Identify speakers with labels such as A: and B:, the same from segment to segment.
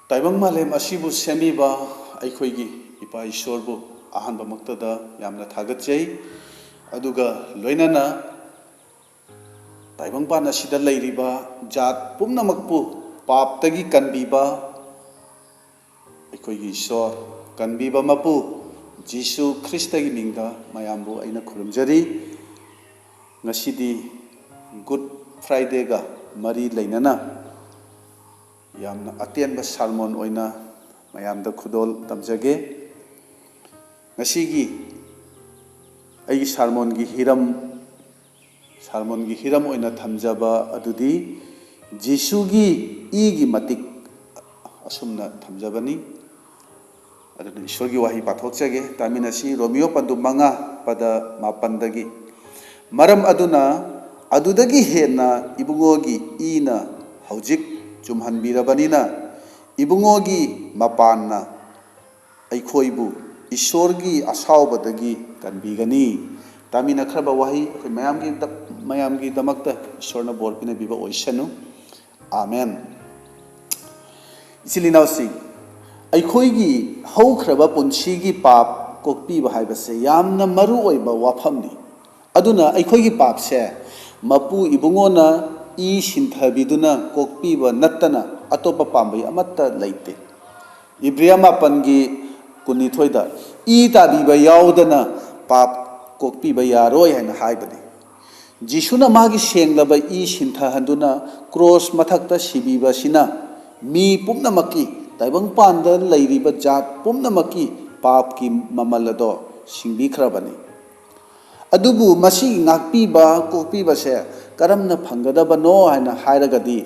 A: ताइबंग मालेम असिबु सेमीबा अखोइगी इपा ईश्वरबु अहानबा मक्तदा यामना थागतजै अदुगा लोइनना ताइबंग पान असिदा लैरिबा जात पुम्नमकपु पापतगी कनबीबा अखोइगी ईश्वर कनबीबा मपु जीसु ख्रिस्तगी मिंगदा मयामबु अइना खुरुमजरी ngасidi good फ्राइडेगा मरी लैनना यामना अतेनबा सालमोन ओइना मयामदा खुदोल तमजगे ngасigi अइगी सालमोनगी हिरम ओइना थमजबा अदुदी जीसुगी इगी मतिक असुमना थमजबनी अदुना ईश्वरगी वाही पाथोकजगे तामिनसी रोमियो पंदु मंगा पद मापंदगी मरम अदुना अदुदगी हेना इबुंगोगी इना हौजिक चुमहनबीरबनिना इबुंगोगी मपानना अखोइबु ईश्वरगी असावबदगी कनबीगनी तामिना खरबा वाही मयामगी दमकता ईश्वरना बोल पिनबीबा ओइसनु आमेन। इसिलिनावसी अखोइगी हौखरबा पुंसीगी पाप कोकपीबा हाइबसे यामना मरु ओइबा वाफमनी अदुना अखोइगी पापसे मपु इबुंगोना ई सिंथबिदुना कोकपीबा नत्तना अतोपा पांबई अमत्ता लैते इब्रिया मापनगी कुनिथोइदा ई ताबीबा याउदना पाप कोकपीबा यारोय हैना हाइबनी जीसुना मागी सेंगलबा ई सिंथहंदुना क्रॉस मथक्ता सिबीबासिना मी पुम्नमकी ताइबंग पांदा लैरिबा जात पुम्नमकी पाप की ममलदो सिंबिखरबनी अदुबु मसी नाकपीबा कोकपीबासे करमना फंगदबनो हाइना हाइरगदी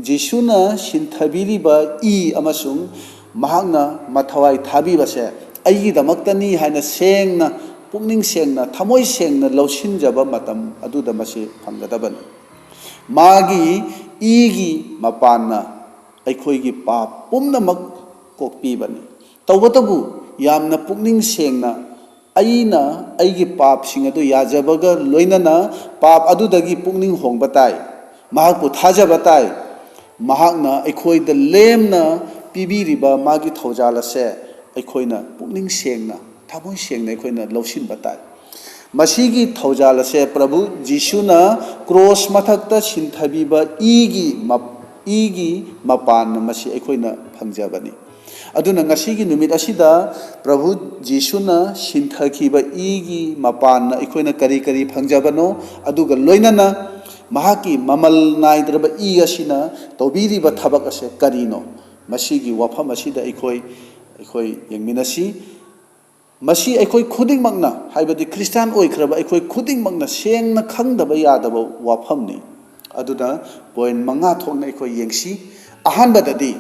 A: जीसुना सिंथबिरिबा ई अमसुंग महांगना मथवाई थाबीबासे अइगिदमक्तनी हाइना सेंगना पुंगनिंग सेंगना थमोय सेंगना लौसिनजबा मतम अदुदा मसी फंगदबनी मागी इगी मपानना अखोइगी पाप पुम्नमक कोकपीबनी तौबतबु यामना पुंगनिंग सेंगना अइना अइगी पाप सिंग अदु याजबगा लोइनना पाप अदुदगी पुंगनिंग होंगबा ताई महाकपु थाजबा ताई महाकना अखोइदा लेमना पीबीरिबा मागी थौजालसे अखोइना पुंगनिंग सेंगना थमोय सेंगना अखोइना लौसिनबा ताई मसीगी थौजालसे प्रभु जीसुना क्रॉस मथक्ता सिंथबीबा इगी मपान मसी अखोइना फंगजबनी अदुना ngасꯤꯒꯤ नुमित असिदा प्रभु जीसुना सिंथखिबा इगी मपान अखोइना करी करी फंगजबनो अदुगा लोइनना महाकी ममल नाइद्रबा इ असिना तौबीरिबा थबक असे करीनो मसीगी वफम असिदा अखोइ यंगमिनसी मसी अखोइ खुदिंगमकना हाइबदि क्रिस्टियन ओइखरबा अखोइ खुदिंगमकना सेंगना खंगदबा यादबा वफमनी अदुना पॉइंट मंगा थोंना अखोइ यंगसी अहानबददी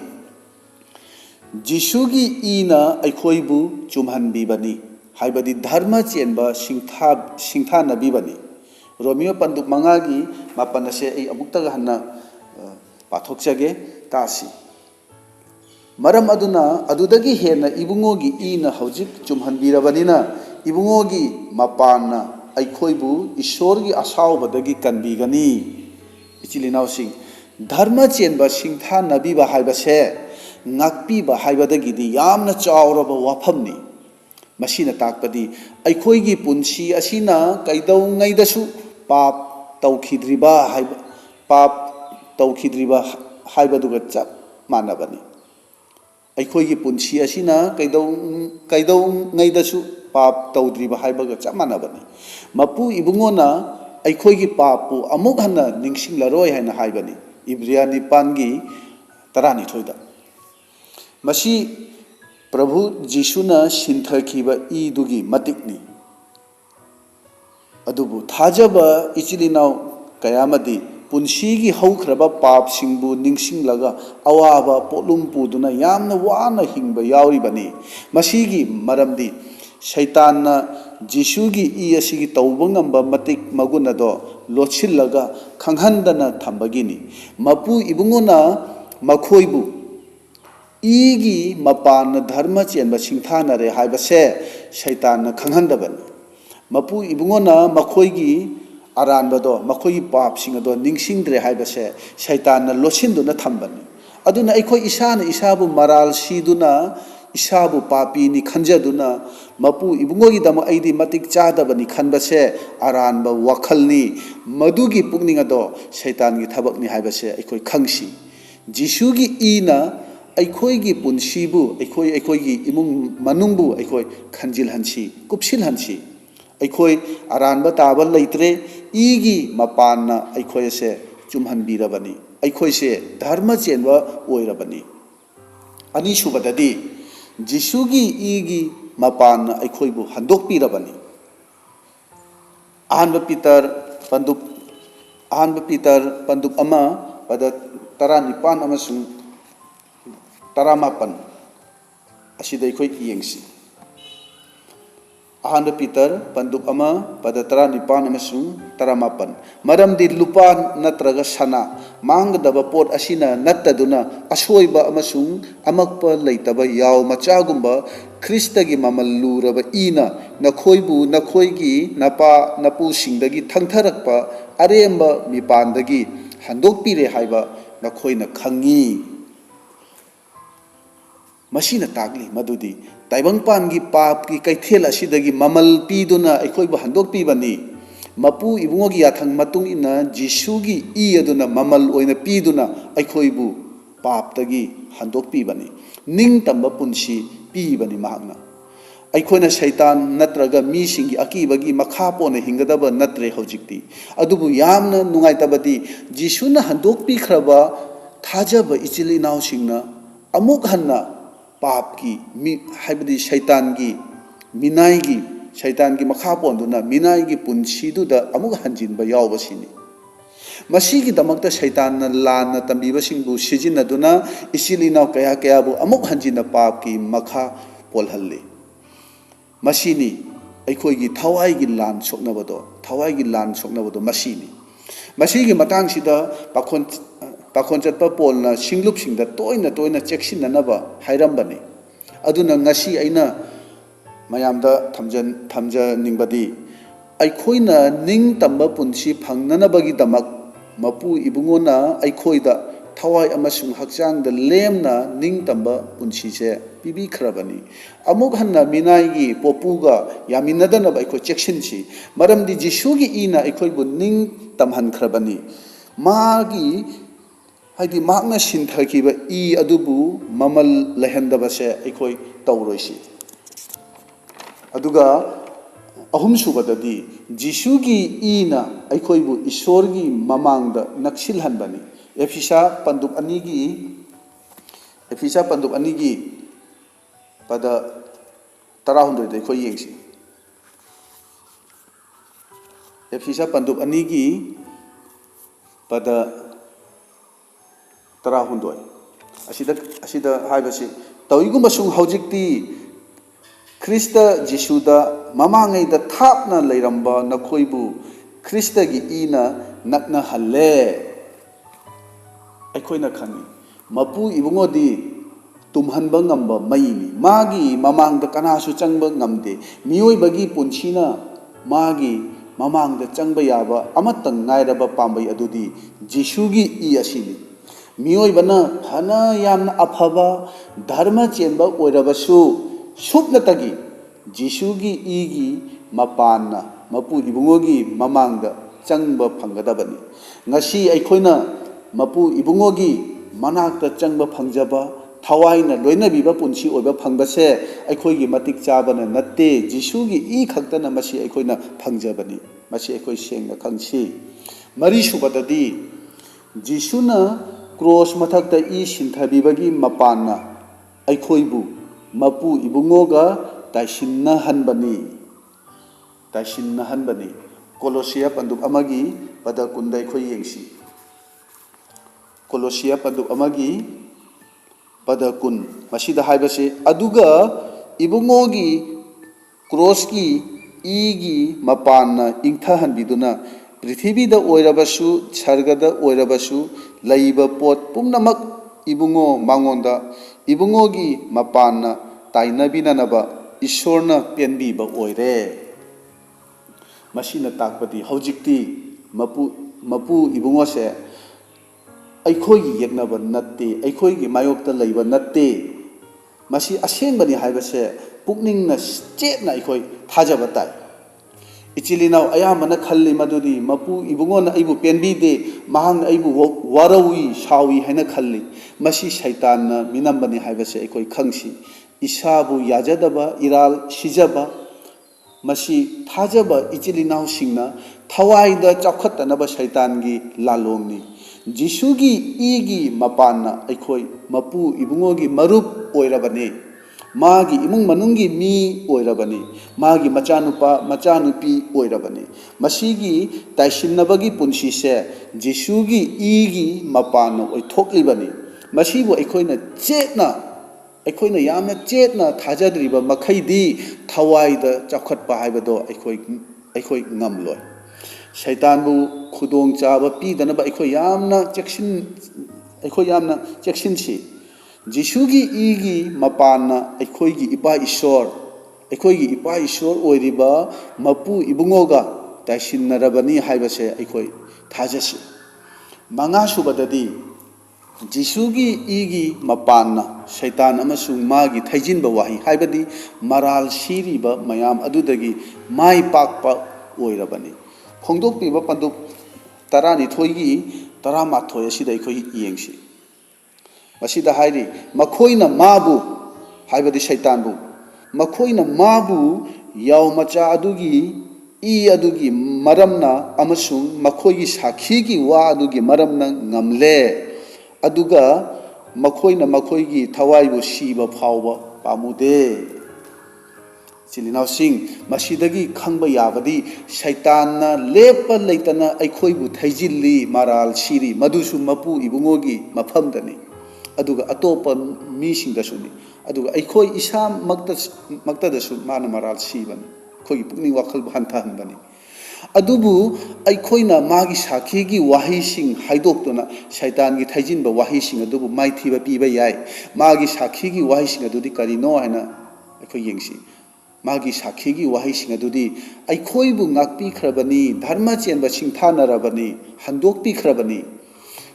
A: जीसुगी इना अखोइबु चुमहनबीबनी हाइबदि धर्म चेनबा सिंथानबीबनी रोमियो पंदुक मंगागी मापनसे ऐ अमुक्तगा हन्ना पाथोकजगे तासी मरम अदुना अदुदगी हेना इबुंगोगी इना हौजिक चुमहनबीरबनिना इबुंगोगी मपानना अखोइबु ईश्वरगी असावबदगी कनबीगनी इचिलिनावसिंग धर्म चेनबा सिंथानबीबा हाइबसे ngakpiba haibadagidi yamna chawraba wafamni masina takpadi akhoi punsi asina kaidau ngaidasu pap taukhidriba haibaduga chap manabani akhoi punsi asina kaidau ngaidasu pap taudriba haibaga chap manabani mapu ibungona akhoi papu amuk hanna ningsinglaroi haina haibani ibriya nipangi tarani thoida मसी प्रभु जीसुना सिंथखिबा इदुगी मतिकनी अदुबु थाजबा इचिलिनाव कयामदी पुंसीगी हौखरबा पाप सिंबु निंगसिंगलगा अवाबा पोलुम पुदुना यामना वाना हिंगबा यावरिबनी मसीगी मरमदी शैतानना जीसुगी इ असिगी तौबंगंबा मतिक मगुनदो लोचिलगा खंगहंदना थंबगिनी मपु इबुंगोना मखोइबु इगी मपान धर्म चेनबा सिंथानरे हाइबसे शैतान खंगहंदबनी मपु इबुंगोना मखोइगी अरानबदो मखोइगी पाप सिंगदो निंगसिंद्रे हाइबसे शैतान लोसिंदुना थंबनी aduna aikoi isana isabu maral siduna isabu papi ni khanjaduna mapu ibungogi dama aidi matik chadabani khanbase aranba wakhalni madugi pukning ado shaitan gi thabak ni haibase aikoi khangsi jisugi ina aikoi gi punsibu aikoi gi imung manungbu aikoi khanjil hansi kupsil hansi aikoi aranba taba leitre igi mapana aikoi se chumhan birabani aikoi se dharma chenwa oirabani ani subadadi jisugi igi mapana aikoi bu handok pirabani ahanba Peter panduk ama pada taranipan amasung taramapan asida aikoi yengsi ahanba Peter panduk ama pada taranipan amasung taramapan maramdi lupa natraga sana mangdaba pot asina nattaduna asoiba amasung amakpa leitaba yaw machagumba Kristagi mamalluraba ina nakhoibu nakhoigi napa napu singdagi thangtharakpa aremba mipandagi handokpire haiba nakhoina khangi masina tagli madudi taibangpangi papki kaithel asidagi mamal piduna aikhoibu handokpibani mapu ibungogi yathang matung ina jisugi aduna mamal oina piduna aikhoibu paptagi handokpibani ningtamba punsi pibani mahakna aikhoina shaitan natraga mi singi akibagi makha pona hingadaba natre hojikti adubu yamna nungaitabadi jisuna handokpi khraba thajaba ichili naw singna amuk hanna papki mi haibadi shaitangi minaigi shaitangi makha ponduna minaigi punsiduda amuk hanjinba yawbasini masigi damakta shaitanna lana tambibasingbu sijinaduna isilinaw kaya kayabu amuk hanjina papki makha polhalli masini aikhoigi thawaigi lan soknabado masini masigi matangsida pakhon chatpa polna singlup singda toina cheksinanaba hairambani aduna ngasi aina mayamda thamja ningbadi aikhoina ning tamba punsi phangnanabagi damak mapu ibungona aikhoida thawai amasung hakchangda lemna ning tamba punsi se pibi khrabani amuk hanna minaigi popuga yaminadanaba aikho cheksinsi maramdi jisugi ina aikhoibu ning tamhan khrabani magi haidi makna sinthakiba adubu mamal lehendabase aikoi tauroisi aduga ahum subadadi jisugi ina aikoibu isorgi mamangda naksil hanbani efisa panduk anigi pada tarahundoi dai khoi yengsi efisa panduk anigi pada tarahundoi asida haibasi tawigumba sung hojikti Krista Jisuda mamangai da thapna leiramba nakhoibu Krista gi ina nakna halle aikhoina khani mapu ibungodi tumhanba ngamba maini magi mamang da kanasu changba ngamde mioi bagi punchina magi mamang da changba yaba amatang ngairaba pambai adudi Jisugi asini mioi bana hana yamna afaba dharma chenba oirabasu supnatagi Jisugi igi mapana mapu ibungogi mamangda changba phangadabani ngasi aikhoina mapu ibungogi manakta changba phangjaba thawaina loinabiba punsi oiba phangbase aikhoigi matik chabana natte Jisugi khaktana masi aikhoina phangjabani masi aikoi sengna khangsi mari subadadi Jisuna cross mathakta sinthabibagi mapana aikhoibu mapu ibungoga taisinna hanbani Kolosia panduk amagi pada kundai khoi yengsi Kolosia panduk amagi pada kun masida haibase aduga ibungogi cross igi mapana ingtha hanbiduna prithibida oirabasu sargada oirabasu laiba pot pumnamak ibungo mangonda ibungogi mapana tainabinanaba isorna penbiba oire masina takpati hojikti mapu ibungo se ꯑꯩꯈꯣꯏꯒꯤ ꯌꯦꯛꯅꯕ ꯅꯠꯇꯦ ꯑꯩꯈꯣꯏꯒꯤ ꯃꯥꯌꯣꯛꯇ ꯂꯩꯕ ꯅꯠꯇꯦ ꯃꯁꯤ ꯑꯁꯦꯡꯕꯅꯤ ꯍꯥꯏꯕꯁꯦ ꯄꯨꯛꯅꯤꯡꯅ ꯆꯦꯠꯅ ꯑꯩꯈꯣꯏ ꯊꯥꯖꯕ ꯇꯥꯏ ꯏꯆꯤꯜ ꯏꯅꯥꯎ ꯑꯌꯥꯝꯕꯅ ꯈꯜꯂꯤ ꯃꯗꯨꯗꯤ ꯃꯄꯨ ꯏꯕꯨꯡꯉꯣꯅ ꯑꯩꯕꯨ ꯄꯦꯟꯕꯤꯗꯦ ꯃꯍꯥꯛꯅ ꯑꯩꯕꯨ ꯋꯥꯔꯧꯏ ꯁꯥꯎꯏ ꯍꯥꯏꯅ ꯈꯜꯂꯤ ꯃꯁꯤ ꯁꯩꯇꯥꯟꯅ ꯃꯤꯅꯝꯕꯅꯤ ꯍꯥꯏꯕꯁꯦ ꯑꯩꯈꯣꯏ ꯈꯪꯁꯤ ꯏꯁꯥꯕꯨ ꯌꯥꯖꯗꯕ ꯏꯔꯥꯜ ꯁꯤꯖꯕ ꯃꯁꯤ ꯊꯥꯖꯕ ꯏꯆꯤꯜ ꯏꯅꯥꯎꯁꯤꯡꯅ ꯊꯋꯥꯏꯗ ꯆꯥꯎꯈꯠꯇꯅꯕ ꯁꯩꯇꯥꯟꯒꯤ ꯂꯥꯂꯣꯡꯅꯤ ꯖꯤꯁꯨꯒꯤ ꯏꯒꯤ ꯃꯄꯥꯟꯅ ꯑꯩꯈꯣꯏ ꯃꯄꯨ ꯏꯕꯨꯡꯉꯣꯒꯤ ꯃꯔꯨꯞ ꯑꯣꯏꯔꯕꯅꯤ ꯃꯥꯒꯤ ꯏꯃꯨꯡ ꯃꯅꯨꯡꯒꯤ ꯃꯤ ꯑꯣꯏꯔꯕꯅꯤ ꯃꯥꯒꯤ ꯃꯆꯥꯅꯨꯄꯥ ꯃꯆꯥꯅꯨꯄꯤ ꯑꯣꯏꯔꯕꯅꯤ ꯃꯁꯤꯒꯤ ꯇꯥꯏꯁꯤꯟꯅꯕꯒꯤ ꯄꯨꯟꯁꯤꯁꯦ ꯖꯤꯁꯨꯒꯤ ꯏꯒꯤ ꯃꯄꯥꯟꯅ ꯑꯣꯏꯊꯣꯛꯂꯤꯕꯅꯤ ꯃꯁꯤꯕꯨ ꯑꯩꯈꯣꯏꯅ ꯌꯥꯝꯅ ꯆꯦꯠꯅ ꯊꯥꯖꯗ꯭ꯔꯤꯕ ꯃꯈꯩꯗꯤ ꯊꯋꯥꯏꯗ ꯆꯥꯎꯈꯠꯄ ꯍꯥꯏꯕꯗꯣ ꯑꯩꯈꯣꯏ ꯉꯝꯂꯣꯏ ꯁꯩꯇꯥꯟꯕꯨ ꯈꯨꯗꯣꯡꯆꯥꯕ ꯄꯤꯗꯅꯕ ꯑꯩꯈꯣই ꯌꯥꯝꯅ ꯆꯦꯛꯁꯤꯟꯁꯤ ꯖꯤꯁꯨꯒꯤ ꯏꯒꯤ ꯃꯄꯥꯟꯅ ꯑꯩꯈꯣꯏꯒꯤ ꯏꯄꯥ ꯏꯁꯣꯔ ꯑꯣꯏꯔꯤꯕ ꯃꯄꯨ ꯏꯕꯨꯡꯉꯣꯒ ꯇꯥꯏꯁꯤꯟꯅꯔꯕꯅꯤ ꯍꯥꯏꯕꯁꯦ ꯑꯩꯈꯣꯏ ꯊꯥꯖꯁꯤ ꯃꯉꯥꯁꯨꯕꯗꯗꯤ ꯖꯤꯁꯨꯒꯤ ꯏꯒꯤ ꯃꯄꯥꯟꯅ ꯁꯩꯇꯥꯟ ꯑꯃꯁꯨꯡ ꯃꯥꯒꯤ ꯊꯩꯖꯤꯟꯕ ꯋꯥꯍꯩ ꯍꯥꯏꯕꯗꯤ ꯃꯔꯥꯜ ꯁꯤꯔꯤꯕ ꯃꯌꯥꯝ ꯑꯗꯨꯗꯒꯤ ꯃꯥꯏ ꯄꯥꯛꯄ ꯑꯣꯏꯔꯕꯅꯤ ꯐꯣꯡꯗꯣꯛꯄꯤꯕ ꯄꯟꯗꯨꯞ 12ꯒꯤ 11 ꯑꯁꯤꯗ ꯑꯩꯈꯣꯏ ꯌꯦꯡꯁꯤ ꯃꯁꯤꯗ ꯍꯥꯏꯔꯤ ꯃꯈꯣꯏꯅ ꯃꯥꯕꯨ ꯍꯥꯏꯕꯗꯤ ꯁꯩꯇꯥꯟꯕꯨ ꯃꯈꯣꯏꯅ ꯃꯥꯕꯨ ꯌꯥꯎ ꯃꯆꯥ ꯑꯗꯨꯒꯤ ꯏ ꯑꯗꯨꯒꯤ ꯃꯔꯝꯅ ꯑꯃꯁꯨꯡ ꯃꯈꯣꯏꯒꯤ ꯁꯥꯈꯤꯒꯤ ꯋꯥ ꯑꯗꯨꯒꯤ ꯃꯔꯝꯅ ꯉꯝꯂꯦ ꯑꯗꯨꯒ ꯃꯈꯣꯏꯅ ꯃꯈꯣꯏꯒꯤ ꯊꯋꯥꯏꯕꯨ ꯁꯤꯕ ꯐꯥꯎꯕ ꯄꯥꯝꯃꯨꯗꯦ ꯏꯆꯤꯜ ꯏꯅꯥꯎꯁꯤꯡ ꯃꯁꯤꯗꯒꯤ ꯈꯪꯕ ꯌꯥꯕꯗꯤ ꯁꯩꯇꯥꯟꯅ ꯂꯦꯞꯄ ꯂꯩꯇꯅ ꯑꯩꯈꯣꯏꯕꯨ ꯊꯩꯖꯤꯜꯂꯤ ꯃꯔꯥꯜ ꯁꯤꯔꯤ ꯃꯗꯨꯁꯨ ꯃꯄꯨ ꯏꯕꯨꯡꯉꯣꯒꯤ ꯃꯐꯝꯗꯅꯤ ꯑꯗꯨꯒ ꯑꯇꯣꯞꯄ ꯃꯤꯁꯤꯡꯗꯁꯨꯅꯤ ꯑꯗꯨꯒ ꯑꯩꯈꯣꯏ ꯏꯁꯥꯃꯛꯇꯗꯁꯨ ꯃꯥꯅ ꯃꯔꯥꯜ ꯁꯤꯕꯅꯤ ꯑꯩꯈꯣꯏꯒꯤ ꯄꯨꯛꯅꯤꯡ ꯋꯥꯈꯜꯕꯨ ꯍꯟꯊꯍꯟꯕꯅꯤ ꯑꯗꯨꯕꯨ ꯑꯩꯈꯣꯏꯅ ꯃꯥꯒꯤ ꯁꯥꯈꯤꯒꯤ ꯋꯥꯍꯩꯁꯤꯡ ꯍꯥꯏꯗꯣꯛꯇꯨꯅ ꯁꯩꯇꯥꯟꯒꯤ ꯊꯩꯖꯤꯟꯕ ꯋꯥꯍꯩꯁꯤꯡ ꯑꯗꯨꯕꯨ ꯃꯥꯏꯊꯤꯕ ꯄꯤꯕ ꯌꯥꯏ ꯃꯥꯒꯤ ꯁꯥꯈꯤꯒꯤ ꯋꯥꯍꯩꯁꯤꯡ ꯑꯗꯨꯗꯤ ꯀꯔꯤꯅꯣ ꯍꯥꯏꯅ ꯑꯩꯈꯣই ꯌꯦꯡꯁꯤ ꯃꯥꯒꯤ ꯁꯥꯈꯤꯒꯤ ꯋꯥꯍꯩꯁꯤꯡ ꯑꯗꯨꯗꯤ ꯑꯩꯈꯣꯏꯕꯨ ꯉꯥꯛꯄꯤꯈ꯭ꯔꯕꯅꯤ ꯙꯔꯃ ꯆꯦꯟꯕ ꯁꯤꯡꯊꯥꯅꯔꯕꯅꯤ ꯍꯟꯗꯣꯛꯄꯤꯈ꯭ꯔꯕꯅꯤ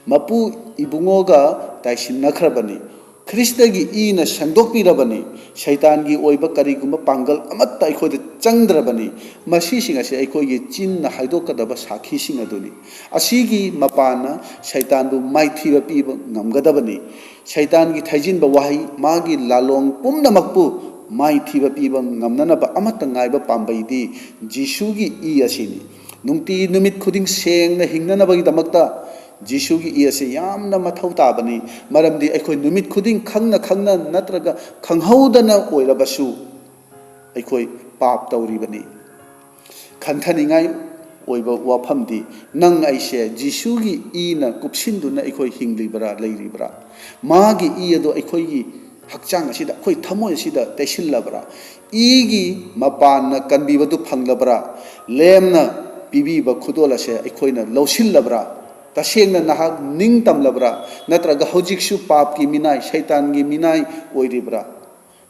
A: ꯃꯄꯨ ꯏꯕꯨꯡꯉꯣꯒ ꯇꯥꯏꯁꯤꯟꯅꯈ꯭ꯔꯕꯅꯤ ꯈ꯭ꯔꯤꯁꯇꯒꯤ ꯏꯅ ꯁꯦꯡꯗꯣꯛꯄꯤꯔꯕꯅꯤ ꯁꯩꯇꯥꯟꯒꯤ ꯑꯣꯏꯕ ꯀꯔꯤꯒꯨꯝꯕ ꯄꯥꯡꯒꯜ ꯑꯃꯠꯇ ꯑꯩꯈꯣꯏꯗ ꯆꯪꯗ꯭ꯔꯕꯅꯤ ꯃꯁꯤꯁꯤꯡ ꯑꯁꯤ ꯑꯩꯈꯣꯏꯒꯤ ꯆꯤꯟꯅ ꯍꯥꯏꯗꯣꯛꯀꯗꯕ ꯁꯥꯈꯤꯁꯤꯡ ꯑꯗꯨꯅꯤ ꯑꯁꯤꯒꯤ ꯃꯄꯥꯟꯅ ꯁꯩꯇꯥꯟꯕꯨ ꯃꯥꯏꯊꯤꯕ ꯄꯤꯕ ꯉꯝꯒꯗꯕꯅꯤ ꯁꯩꯇꯥꯟꯒꯤ ꯊꯩꯖꯤꯟꯕ ꯋꯥꯍꯩ ꯃꯥꯒꯤ ꯂꯥꯂꯣꯡ ꯄꯨꯝꯅꯃꯛꯄꯨ ꯃꯥꯏꯊꯤꯕ ꯄꯤꯕ ꯉꯝꯅꯅꯕ ꯑꯃꯠꯇ ꯉꯥꯏꯕ ꯄꯥꯝꯕꯩꯗꯤ ꯖꯤꯁꯨꯒꯤ ꯏ ꯑꯁꯤꯅꯤ ꯅꯨꯡꯇꯤ ꯅꯨꯃꯤꯠ ꯈꯨꯗꯤꯡ ꯁꯦꯡꯅ ꯍꯤꯡꯅꯅꯕꯒꯤꯗꯃꯛꯇ ꯖꯤꯁꯨꯒꯤ ꯏ ꯑꯁꯤ ꯌꯥꯝꯅ ꯃꯊꯧ ꯇꯥꯕꯅꯤ ꯃꯔꯝꯗꯤ ꯑꯩꯈꯣꯏ ꯅꯨꯃꯤꯠ ꯈꯨꯗꯤꯡ ꯈꯪꯅ ꯅꯠꯇ꯭ꯔꯒ ꯈꯪꯍꯧꯗꯅ ꯑꯣꯏꯔꯕꯁꯨ ꯑꯩꯈꯣꯏ ꯄꯥꯞ ꯇꯧꯔꯤꯕꯅꯤ ꯈꯟꯊꯅꯤꯡꯉꯥꯏ ꯑꯣꯏꯕ ꯋꯥꯐꯝꯗꯤ ꯅꯪ ꯑꯩꯁꯦ ꯖꯤꯁꯨꯒꯤ ꯏꯅ ꯀꯨꯞꯁꯤꯟꯗꯨꯅ ꯑꯩꯈꯣꯏ ꯍꯤꯡꯂꯤꯕ꯭ꯔꯥ ꯂꯩꯔꯤꯕ꯭ꯔꯥ ꯃꯥꯒꯤ ꯏ ꯑꯗꯣ ꯑꯩꯈꯣꯏꯒꯤ ꯍꯛꯆꯥꯡ ꯑꯁꯤꯗ ꯑꯩꯈꯣꯏ ꯊꯃꯣꯏ ꯑꯁꯤꯗ ꯇꯩꯁꯤꯜꯂꯕ꯭ꯔꯥ ꯏꯒꯤ ꯃꯄꯥꯟꯅ ꯀꯟꯕꯤꯕꯗꯨ ꯐꯪꯂꯕ꯭ꯔꯥ ꯂꯦꯝꯅ ꯄꯤꯕꯤꯕ ꯈꯨꯗꯣꯜ ꯑꯁꯦ ꯑꯩꯈꯣꯏꯅ ꯂꯧꯁꯤꯜꯂꯕ꯭ꯔꯥ ꯇꯁꯦꯡꯅ ꯅꯍꯥꯛ ꯅꯤꯡꯇꯝꯂꯕ꯭ꯔꯥ ꯅꯠꯇ꯭ꯔꯒ ꯍꯧꯖꯤꯛꯁꯨ ꯄꯥꯞꯀꯤ ꯃꯤꯅꯥꯏ ꯁꯩꯇꯥꯟꯒꯤ ꯃꯤꯅꯥꯏ ꯑꯣꯏꯔꯤꯕ꯭ꯔꯥ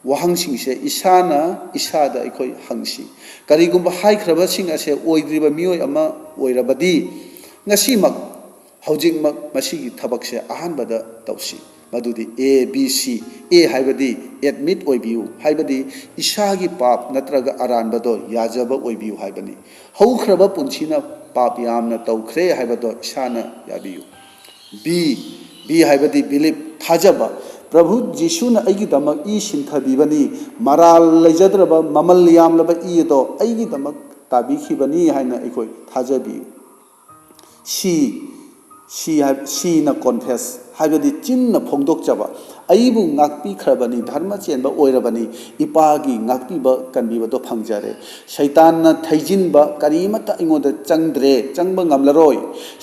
A: ꯋꯥꯍꯪꯁꯤꯡꯁꯦ ꯏꯁꯥꯗ ꯑꯩꯈꯣꯏ ꯍꯪꯁꯤ ꯀꯔꯤꯒꯨꯝꯕ ꯍꯥꯏꯈ꯭ꯔꯕꯁꯤꯡ ꯑꯁꯦ ꯑꯣꯏꯗ꯭ꯔꯤꯕ ꯃꯤꯑꯣꯏ ꯑꯃ ꯑꯣꯏꯔꯕꯗꯤ ꯉꯁꯤꯃꯛ ꯍꯧꯖꯤꯛꯃꯛ ꯃꯁꯤꯒꯤ ꯊꯕꯛꯁꯦ ꯑꯍꯥꯟꯕꯗ ꯇꯧꯁꯤ ꯃꯗꯨꯗꯤ ABC A ꯍꯥꯏꯕꯗꯤ ꯑꯦꯗꯃꯤꯠ ꯑꯣꯏꯕꯤꯌꯨ ꯍꯥꯏꯕꯗꯤ ꯏꯁꯥꯒꯤ ꯄꯥꯞ ꯅꯠꯇ꯭ꯔꯒ ꯑꯔꯥꯟꯕꯗꯣ ꯌꯥꯖꯕ ꯑꯣꯏꯕꯤꯌꯨ ꯍꯥꯏꯕꯅꯤ ꯍꯧꯈ꯭ꯔꯕ ꯄꯨꯟꯁꯤꯅ ꯄꯥꯞ ꯌꯥꯝꯅ ꯇꯧꯈ꯭ꯔꯦ ꯍꯥꯏꯕꯗꯣ ꯏꯁꯥꯅ ꯌꯥꯕꯤꯌꯨ B ꯍꯥꯏꯕꯗꯤ ꯕꯤꯂꯤꯞ ꯊꯥꯖꯕ ꯄ꯭ꯔꯚꯨ ꯖꯤꯁꯨꯅ ꯑꯩꯒꯤꯗꯃꯛ ꯏ ꯁꯤꯟꯊꯕꯤꯕꯅꯤ ꯃꯔꯥꯜ ꯂꯩꯖꯗ꯭ꯔꯕ ꯃꯃꯜ ꯌꯥꯝꯂꯕ ꯏ ꯑꯗꯣ ꯑꯩꯒꯤꯗꯃꯛ ꯇꯥꯕꯤꯈꯤꯕꯅꯤ ꯍꯥꯏꯅ ꯑꯩꯈꯣই ꯊꯥꯖꯕꯤꯌꯨ Cꯅ ꯀꯣꯟꯐꯦꯁ ꯍꯥꯏꯕꯗꯤ ꯆꯤꯟꯅ ꯐꯣꯡꯗꯣꯛꯆꯕ ꯑꯩꯕꯨ ꯉꯥꯛꯄꯤꯈ꯭ꯔꯕꯅꯤ ꯙꯔꯃ ꯆꯦꯟꯕ ꯑꯣꯏꯔꯕꯅꯤ ꯏꯄꯥꯒꯤ ꯉꯥꯛꯄꯤꯕ ꯀꯟꯕꯤꯕꯗꯣ ꯐꯪꯖꯔꯦ ꯁꯩꯇꯥꯟꯅ ꯊꯩꯖꯤꯟꯕ ꯀꯔꯤꯃꯠꯇ ꯑꯩꯉꯣꯟꯗ ꯆꯪꯕ ꯉꯝꯂꯔꯣꯏ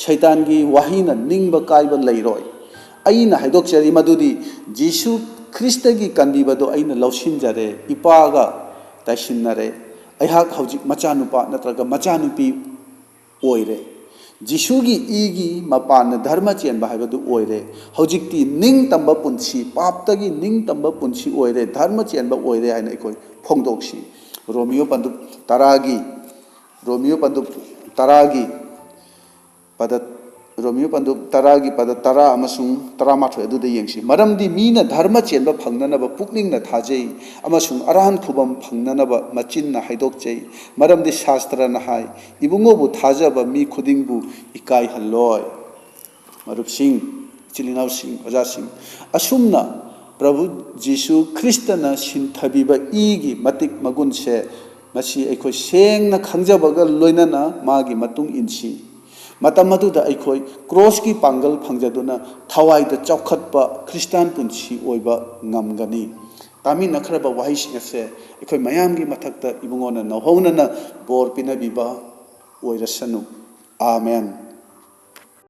A: ꯁꯩꯇꯥꯟꯒꯤ ꯋꯥꯍꯩꯅ ꯅꯤꯡꯕ ꯀꯥꯏꯕ ꯂꯩꯔꯣꯏ ꯑꯩꯅ ꯍꯥꯏꯗꯣꯛꯆꯔꯤ ꯃꯗꯨꯗꯤ ꯖꯤꯁꯨ ꯈ꯭ꯔꯤꯁꯇꯒꯤ ꯀꯟꯕꯤꯕꯗꯣ ꯑꯩꯅ ꯂꯧꯁꯤꯟꯖꯔꯦ ꯏꯄꯥꯒ ꯇꯥꯏꯁꯤꯟꯅꯔꯦ ꯑꯩꯍꯥꯛ ꯍꯧꯖꯤꯛ ꯃꯆꯥꯅꯨꯄꯥ ꯅꯠꯇ꯭ꯔꯒ ꯃꯆꯥꯅꯨꯄꯤ ꯑꯣꯏꯔꯦ ꯖꯤꯁꯨꯒꯤ ꯏꯒꯤ ꯃꯄꯥꯟꯅ ꯙꯔꯃ ꯆꯦꯟꯕ ꯍꯥꯏꯕꯗꯨ ꯑꯣꯏꯔꯦ ꯍꯧꯖꯤꯛꯇꯤ ꯅꯤꯡꯇꯝꯕ ꯄꯨꯟꯁꯤ ꯄꯥꯞꯇꯒꯤ ꯅꯤꯡꯇꯝꯕ ꯄꯨꯟꯁꯤ ꯑꯣꯏꯔꯦ ꯙꯔꯃ ꯆꯦꯟꯕ ꯑꯣꯏꯔꯦ ꯍꯥꯏꯅ ꯑꯩꯈꯣꯏ ꯐꯣꯡꯗꯣꯛꯁꯤ ꯔꯣꯃꯤꯌꯣ ꯄꯟꯗꯨꯞ 10ꯒꯤ ꯄꯗ रोमियो पंदु तरा की पद तरा अमसुंग तरा माथो अदुदा येंगसी मरमदि मीना धर्म चेनबा फंगननबा पुकनिंगना थाजै अमसुंग अरहन खुबम फंगननबा मचिनना हाइदोकजै मरमदि शास्त्रना हाय इबुंगोबु थाजबा मी खुदिंगबु इकाय हल्लोय मरुपसिंग चिलिनाउसिंग ओजासिंग असुमना प्रभु जीसु ख्रिस्टना सिंथबिबा इगी मतिक मगुनसे मसी अखोय सेंगना खंजबगा लोइनना मागी मतुंग इनसी मतम अदुदा अखोय क्रॉस की पांगल फंगजदुना थवाइदा चौखतपा ख्रिस्टान पुंसी ओइबा ngамगनी तामी नखरबा वाहिसिंगसे अखोय मयामगी मथक्ता इबुंगोना नहौनना बोर पिनबिबा ओइरसनु आमेन।